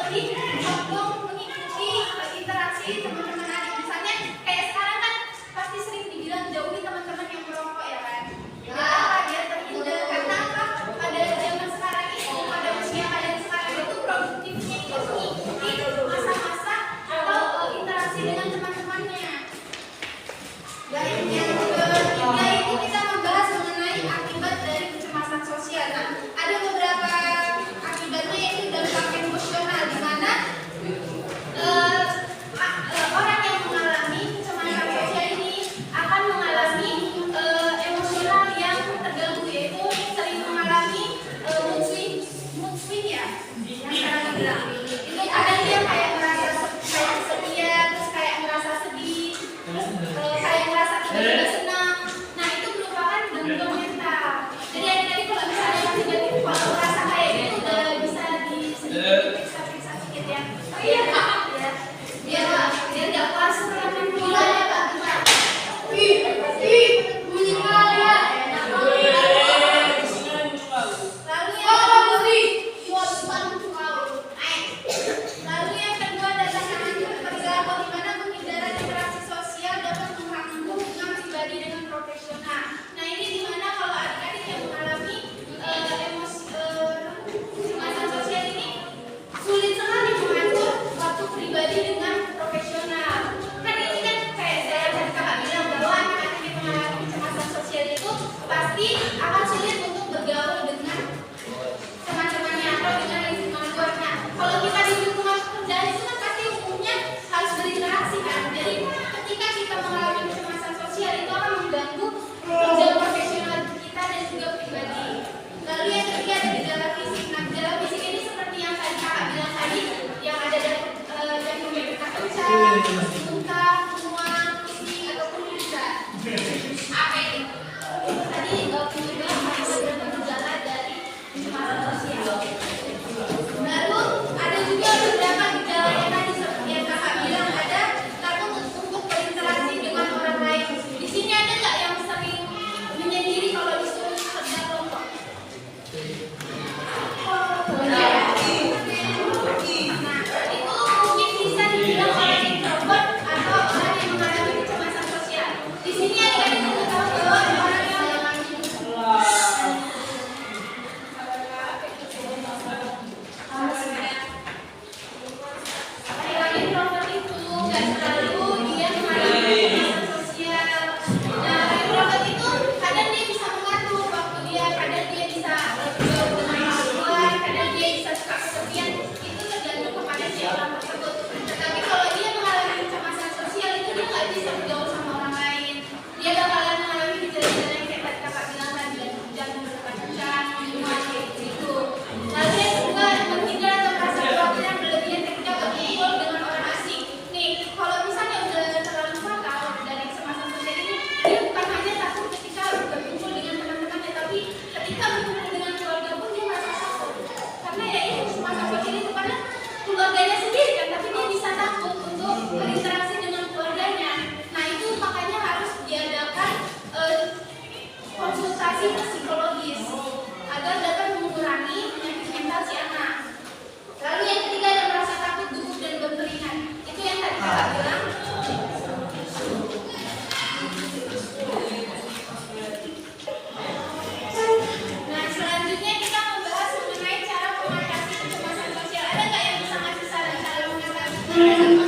lebih condong mengikuti interaksi teman-teman adik. Misalnya kayak sekarang kan pasti sering dibilang jauhi teman-teman yang merokok ya kan. Kenapa dia terhindar? Karena apa? Pada zaman sekarang itu, pada usia kalian sekarang itu produktifnya itu mengikuti masa-masa atau interaksi dengan teman-temannya. Dan yang ketiga itu kita membahas mengenai akibat dari kecemasan sosial. Nah, ada beberapa akibatnya yaitu dampak emosional, di mana orang yang mengalami kecemasan sosial ini akan mengalami emosional yang terganggu, yaitu sering mengalami mood swing ya, yang sekarang bilang. Itu kadang dia kayak merasa kayak setia, terus kayak merasa sedih, terus kayak merasa tidak senang. Nah, itu merupakan gangguan mental. Jadi adik-adik kalau misalnya adik-adik kalau merasa kayak gitu udah bisa diperiksa sedikit ya. Biar nggak puas setelah gila ya Pak. Bunyi kalian. Lalu yang kedua adalah perilaku di mana pengindaran interaksi sosial dapat mengganggu hubungan pribadi dengan profesional. Nah, ini di mana kalau adik-adik yang mengalami kecemasan sosial ini sulit sekali mengatur waktu pribadi dengan profesional. Kan ini kan kayak saya dan kakak bilang bahwa anak-anak yang mengalami kecemasan sosial itu pasti akan sulit untuk bergaul dengan teman-temannya atau dengan lingkungan luarnya. Kalau kita di lingkungan pekerjaan itu kan pasti umumnya harus berinteraksi kan. Jadi ketika kita mengalami kecemasan sosial itu akan mengganggu kerja profesional kita dan juga pribadi. Lalu yang ketiga ada gejala fisik. Nah, gejala fisik ini seperti yang tadi kakak bilang tadi, yang ada jantung berdetak kencang, muntah, mual, pusing ataupun bisa. Apa itu? Tadi juga beberapa gejala dari kecemasan sosial. Lalu ada juga beberapa gejala yang tadi seperti yang kakak bilang, ada takut untuk berinteraksi dengan orang lain. Di sini ada nggak yang sering menyendiri kalau disuruh kerja kelompok? Nah, itu mungkin bisa dibilang oleh introvert atau orang yang mengalami kecemasan sosial. Di sini ada tahu bahwa orang yang introvert itu nggak selalu dia mengalami kecemasan sosial. Nah, introvert itu kadang dia bisa mengatur waktu dia, kadang dia bisa bergaul dengan orang luar, kadang dia bisa suka kesepian. Itu tergantung kepada si orang tersebut. Tetapi kalau dia mengalami kecemasan sosial itu dia nggak bisa bergaul sama orang lain. Dia bakalan mengalami gejala-gejala yang kayak tadi kakak bilang tadi, jantung berdetak kencang, mual kayak gitu. Lalu yang kedua, menghindar atau merasa khawatir yang berlebihan ketika berkumpul dengan orang asing. Nih, kalau misalnya udah terlalu fatal dari kecemasan sosial ini, dia bukan hanya takut ketika berkumpul dengan teman-temannya, tapi ketika berkumpul dengan keluarga pun dia merasa takut. Karena ya itu kecemasan sosial itu karena keluarganya sendiri kan, tapi dia bisa takut untuk berinteraksi dengan keluarganya. Nah, itu makanya harus diadakan konsultasi psikologis agar dapat mengurangi penyakit mental si anak. Lalu yang ketiga ada merasa takut, gugup dan berkeringat. Itu yang tadi kakak bilang. Nah, selanjutnya kita membahas mengenai cara mengatasi kecemasan sosial. Ada nggak yang bisa ngasih saran cara mengatasi kecemasan sosial?